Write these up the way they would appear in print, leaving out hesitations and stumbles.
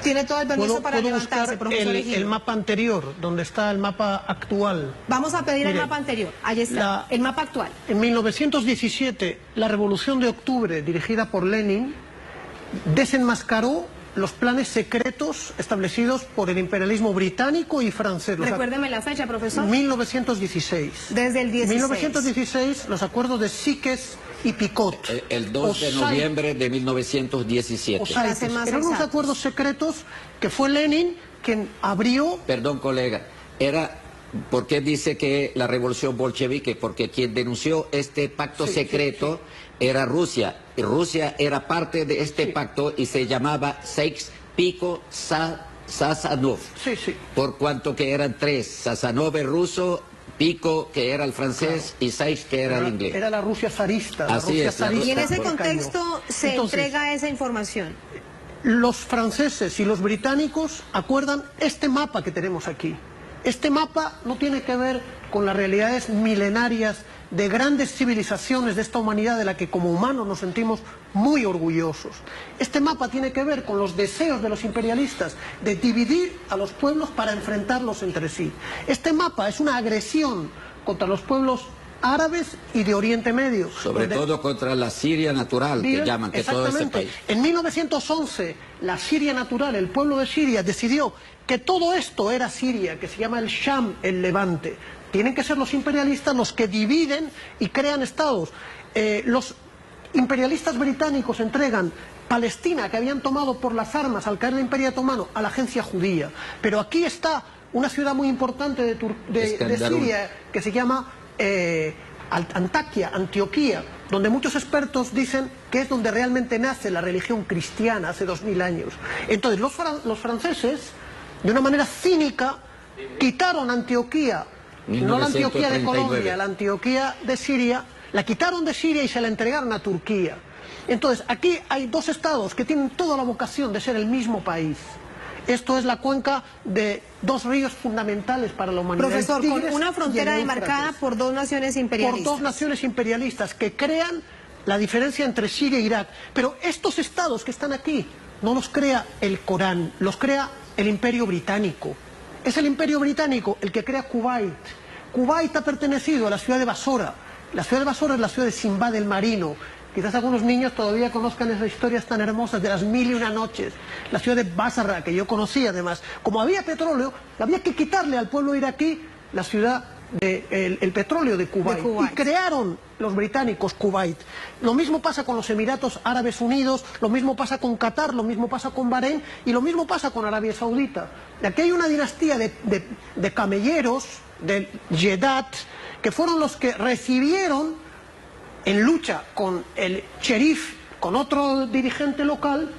Tiene todo el permiso para levantarse, profesor Egidio. El mapa anterior, donde está el mapa actual. Vamos a pedir Mire, el mapa anterior. Ahí está, el mapa actual. En 1917, la Revolución de Octubre, dirigida por Lenin, desenmascaró los planes secretos establecidos por el imperialismo británico y francés. Recuérdeme la fecha, profesor. 1916. Desde el 16. 1916, los acuerdos de Sykes y Picot. El 2 de noviembre de 1917. Eran unos acuerdos secretos que fue Lenin quien abrió... Perdón, colega, ¿por qué dice que la revolución bolchevique? Porque quien denunció este pacto secreto era Rusia. Y Rusia era parte de este pacto y se llamaba Sykes-Picot-Sazonov. Por cuanto que eran tres, Sazonov el ruso, Pico, que era el francés, y Sykes, que era el inglés. Era la Rusia zarista. Así es. Y en ese contexto se entrega esa información. Los franceses y los británicos acuerdan este mapa que tenemos aquí. Este mapa no tiene que ver con las realidades milenarias de grandes civilizaciones de esta humanidad de la que como humanos nos sentimos muy orgullosos. Este mapa tiene que ver con los deseos de los imperialistas de dividir a los pueblos para enfrentarlos entre sí. Este mapa es una agresión contra los pueblos árabes y de Oriente Medio. Sobre todo contra la Siria natural, que llaman, que todo ese país. En 1911, la Siria natural, el pueblo de Siria, decidió que todo esto era Siria, que se llama el Sham, el Levante. Tienen que ser los imperialistas los que dividen y crean estados. Los imperialistas británicos entregan Palestina, que habían tomado por las armas al caer el Imperio Otomano, a la agencia judía. Pero aquí está una ciudad muy importante de Siria, que se llama Antaquia, Antioquía, donde muchos expertos dicen que es donde realmente nace la religión cristiana hace 2000 años. Entonces los franceses, de una manera cínica, quitaron Antioquía, no la Antioquía de Colombia, la Antioquía de Siria, la quitaron de Siria y se la entregaron a Turquía. Entonces aquí hay dos estados que tienen toda la vocación de ser el mismo país. Esto es la cuenca de dos ríos fundamentales para la humanidad. Profesor, con una frontera demarcada por dos naciones imperialistas. Por dos naciones imperialistas que crean la diferencia entre Siria e Irak. Pero estos estados que están aquí no los crea el Corán, los crea el Imperio Británico. Es el Imperio Británico el que crea Kuwait. Kuwait ha pertenecido a la ciudad de Basora. La ciudad de Basora es la ciudad de Sinbad el Marino. Quizás algunos niños todavía conozcan esas historias tan hermosas de las 1001 noches. La ciudad de Basra, que yo conocí además. Como había petróleo, había que quitarle al pueblo iraquí la ciudad el petróleo de Kuwait. Y crearon los británicos Kuwait. Lo mismo pasa con los Emiratos Árabes Unidos, lo mismo pasa con Qatar, lo mismo pasa con Bahrein y lo mismo pasa con Arabia Saudita. Y aquí hay una dinastía de camelleros, de Yedat, que fueron los que recibieron en lucha con el sheriff, con otro dirigente local.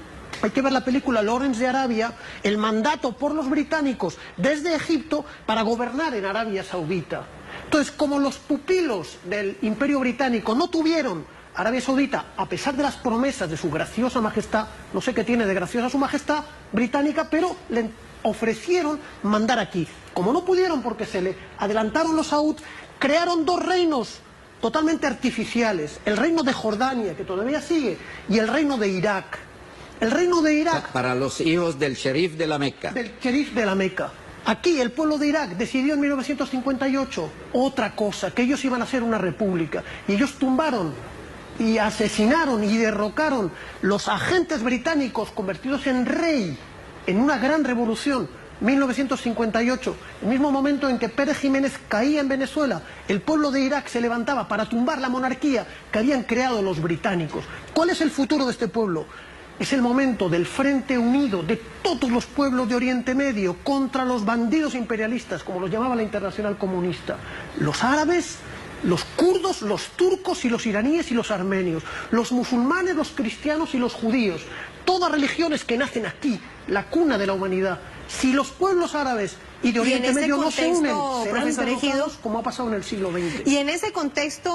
Hay que ver la película Lawrence de Arabia, el mandato por los británicos desde Egipto para gobernar en Arabia Saudita. Entonces, como los pupilos del Imperio Británico no tuvieron Arabia Saudita, a pesar de las promesas de su graciosa majestad, no sé qué tiene de graciosa su majestad británica, pero le ofrecieron mandar aquí. Como no pudieron porque se le adelantaron los Saud, crearon dos reinos totalmente artificiales, el reino de Jordania, que todavía sigue, y el reino de Irak. El reino de Irak... Para los hijos del sheriff de la Meca. Del sheriff de la Meca. Aquí el pueblo de Irak decidió en 1958 otra cosa, que ellos iban a ser una república. Y ellos tumbaron y asesinaron y derrocaron los agentes británicos convertidos en rey en una gran revolución. 1958, el mismo momento en que Pérez Jiménez caía en Venezuela, el pueblo de Irak se levantaba para tumbar la monarquía que habían creado los británicos. ¿Cuál es el futuro de este pueblo? Es el momento del frente unido de todos los pueblos de Oriente Medio contra los bandidos imperialistas, como los llamaba la Internacional Comunista. Los árabes, los kurdos, los turcos y los iraníes y los armenios, los musulmanes, los cristianos y los judíos. Todas religiones que nacen aquí, la cuna de la humanidad. Si los pueblos árabes y de Oriente Medio no se unen, serán derrotados como ha pasado en el siglo XX. Y en ese contexto...